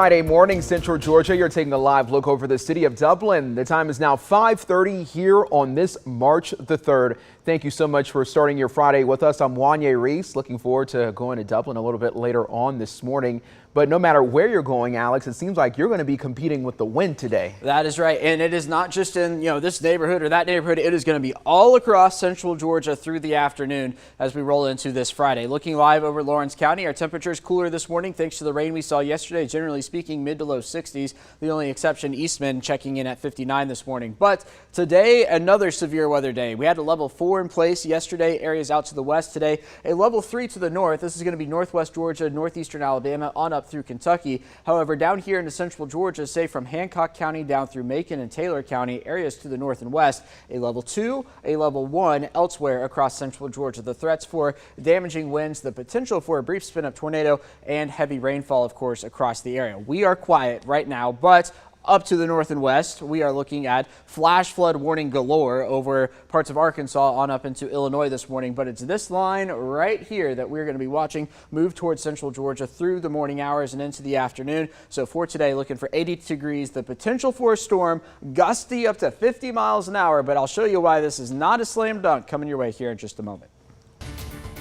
Friday morning, Central Georgia. You're taking a live look over the city of Dublin. The time is now 5:30 here on this March the 3rd. Thank you so much for starting your Friday with us. I'm Wanye Reese. Looking forward to going to Dublin a little bit later on this morning. But no matter where you're going, Alex, it seems like you're going to be competing with the wind today. That is right. And it is not just in, this neighborhood or that neighborhood. It is going to be all across Central Georgia through the afternoon as we roll into this Friday. Looking live over Lawrence County, our temperature is cooler this morning thanks to the rain we saw yesterday. Generally speaking, mid to low 60s. The only exception, Eastman, checking in at 59 this morning. But today, another severe weather day. We had a level 4 in place yesterday, areas out to the west. Today, a level 3 to the north. This is going to be northwest Georgia, northeastern Alabama, on up through Kentucky. However, down here into central Georgia, say from Hancock County down through Macon and Taylor County, areas to the north and west, a level 2, a level 1 elsewhere across central Georgia. The threats for damaging winds, the potential for a brief spin-up tornado, and heavy rainfall, of course, across the area. We are quiet right now, but up to the north and west, we are looking at flash flood warning galore over parts of Arkansas on up into Illinois this morning. But it's this line right here that we're going to be watching move towards central Georgia through the morning hours and into the afternoon. So for today, looking for 80 degrees, the potential for a storm, gusty up to 50 miles an hour. But I'll show you why this is not a slam dunk coming your way here in just a moment.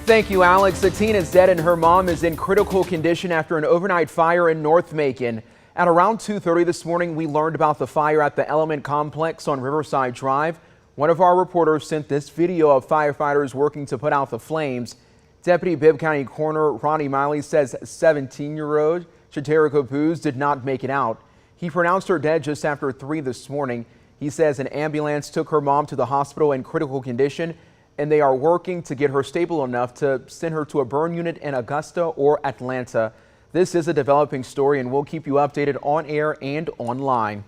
Thank you, Alex. A teen is dead and her mom is in critical condition after an overnight fire in North Macon. At around 2:30 this morning, we learned about the fire at the Element Complex on Riverside Drive. One of our reporters sent this video of firefighters working to put out the flames. Deputy Bibb County Coroner Ronnie Miley says 17-year-old Shatera Capuz did not make it out. He pronounced her dead just after 3 this morning. He says an ambulance took her mom to the hospital in critical condition, and they are working to get her stable enough to send her to a burn unit in Augusta or Atlanta. This is a developing story, and we'll keep you updated on air and online.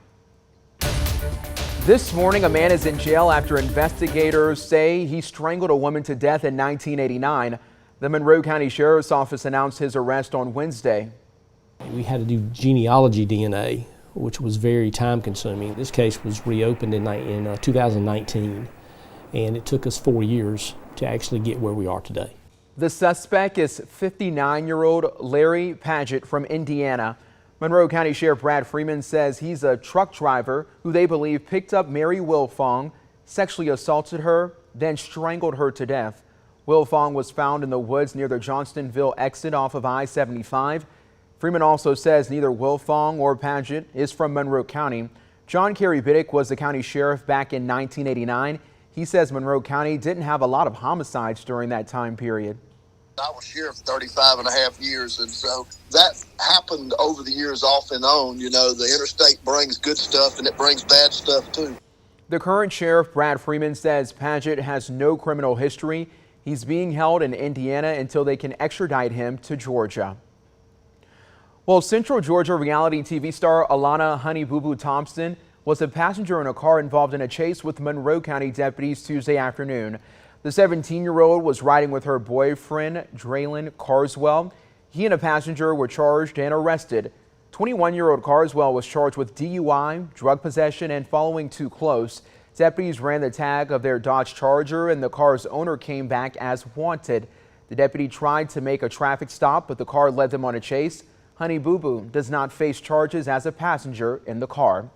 This morning, a man is in jail after investigators say he strangled a woman to death in 1989. The Monroe County Sheriff's Office announced his arrest on Wednesday. We had to do genealogy DNA, which was very time consuming. This case was reopened in 2019, and it took us 4 years to actually get where we are today. The suspect is 59-year-old Larry Paget from Indiana. Monroe County Sheriff Brad Freeman says he's a truck driver who they believe picked up Mary Wilfong, sexually assaulted her, then strangled her to death. Wilfong was found in the woods near the Johnstonville exit off of I-75. Freeman also says neither Wilfong or Paget is from Monroe County. John Kerry Biddick was the county sheriff back in 1989. He says Monroe County didn't have a lot of homicides during that time period. I was sheriff 35 and a half years, and so that happened over the years off and on. The interstate brings good stuff and it brings bad stuff too. The current sheriff, Brad Freeman, says Paget has no criminal history. He's being held in Indiana until they can extradite him to Georgia. Well, Central Georgia reality TV star Alana Honey Boo Boo Thompson was a passenger in a car involved in a chase with Monroe County deputies Tuesday afternoon. The 17-year-old was riding with her boyfriend, Draylon Carswell. He and a passenger were charged and arrested. 21-year-old Carswell was charged with DUI, drug possession, and following too close. Deputies ran the tag of their Dodge Charger, and the car's owner came back as wanted. The deputy tried to make a traffic stop, but the car led them on a chase. Honey Boo Boo does not face charges as a passenger in the car.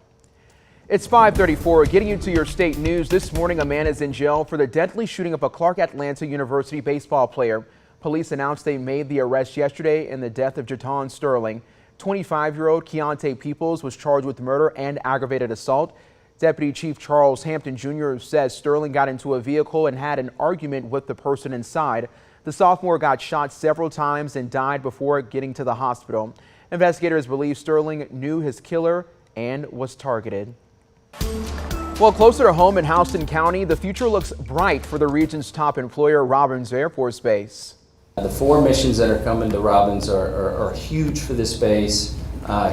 It's 5:34. Getting you to your state news. This morning, a man is in jail for the deadly shooting of a Clark Atlanta University baseball player. Police announced they made the arrest yesterday in the death of Jaton Sterling. 25-year-old Keontae Peoples was charged with murder and aggravated assault. Deputy Chief Charles Hampton Jr. says Sterling got into a vehicle and had an argument with the person inside. The sophomore got shot several times and died before getting to the hospital. Investigators believe Sterling knew his killer and was targeted. Well, closer to home in Houston County, the future looks bright for the region's top employer, Robins Air Force Base. The 4 missions that are coming to Robins are huge for this base,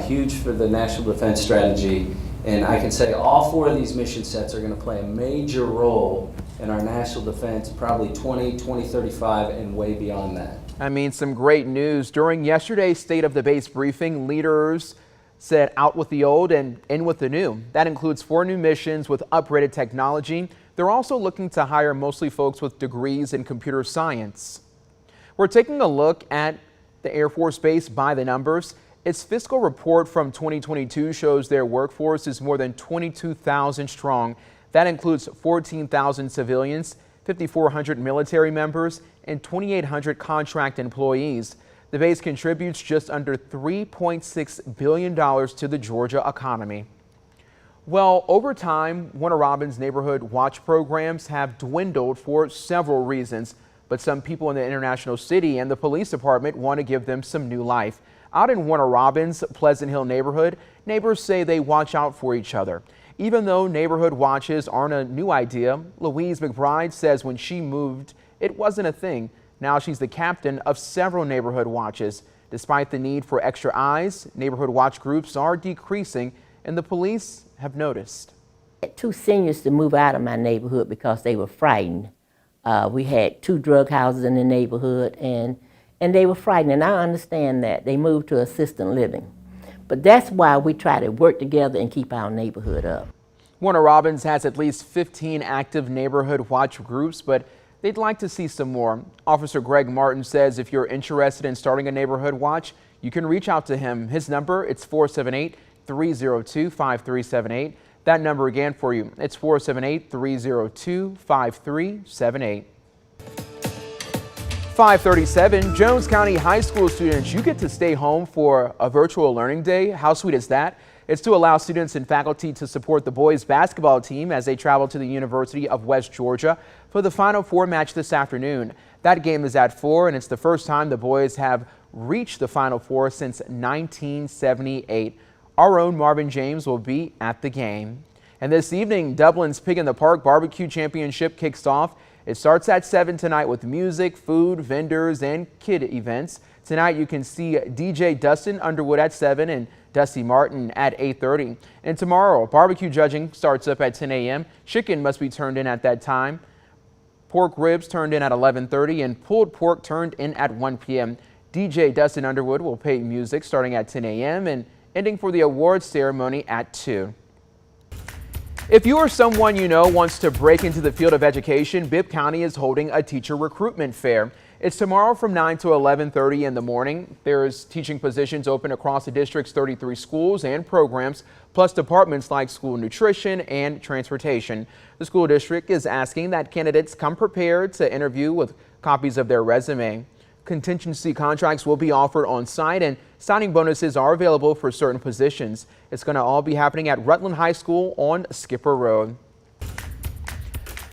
huge for the national defense strategy, and I can say all 4 of these mission sets are going to play a major role in our national defense, probably 2035 and way beyond that. I mean, some great news. During yesterday's State of the Base briefing, leaders said out with the old and in with the new. That includes 4 new missions with upgraded technology. They're also looking to hire mostly folks with degrees in computer science. We're taking a look at the Air Force Base by the numbers. Its fiscal report from 2022 shows their workforce is more than 22,000 strong. That includes 14,000 civilians, 5,400 military members, and 2,800 contract employees. The base contributes just under $3.6 billion to the Georgia economy. Well, over time, Warner Robins neighborhood watch programs have dwindled for several reasons, but some people in the International City and the police department want to give them some new life. Out in Warner Robins' Pleasant Hill neighborhood, neighbors say they watch out for each other. Even though neighborhood watches aren't a new idea, Louise McBride says when she moved, it wasn't a thing. Now she's the captain of several neighborhood watches. Despite the need for extra eyes, neighborhood watch groups are decreasing, and the police have noticed. I had 2 seniors to move out of my neighborhood because they were frightened. We had 2 drug houses in the neighborhood, and they were frightened, and I understand that. They moved to assisted living. But that's why we try to work together and keep our neighborhood up. Warner Robins has at least 15 active neighborhood watch groups, but they'd like to see some more. Officer Greg Martin says if you're interested in starting a neighborhood watch, you can reach out to him. His number, it's 478-302-5378. That number again for you, it's 478-302-5378. 5:37, Jones County High School students, you get to stay home for a virtual learning day. How sweet is that? It's to allow students and faculty to support the boys basketball team as they travel to the University of West Georgia for the Final Four match this afternoon. That game is at 4, and it's the first time the boys have reached the Final Four since 1978. Our own Marvin James will be at the game. And this evening, Dublin's Pig in the Park Barbecue Championship kicks off. It starts at 7 tonight with music, food, vendors, and kid events. Tonight you can see DJ Dustin Underwood at 7 and Dusty Martin at 8:30. And tomorrow, barbecue judging starts up at 10 a.m. Chicken must be turned in at that time. Pork ribs turned in at 11:30 and pulled pork turned in at 1 p.m. DJ Dustin Underwood will play music starting at 10 a.m. and ending for the awards ceremony at 2. If you or someone you know wants to break into the field of education, Bibb County is holding a teacher recruitment fair. It's tomorrow from 9 to 11:30 in the morning. There's teaching positions open across the district's 33 schools and programs, plus departments like school nutrition and transportation. The school district is asking that candidates come prepared to interview with copies of their resume. Contingency contracts will be offered on site, and signing bonuses are available for certain positions. It's going to all be happening at Rutland High School on Skipper Road.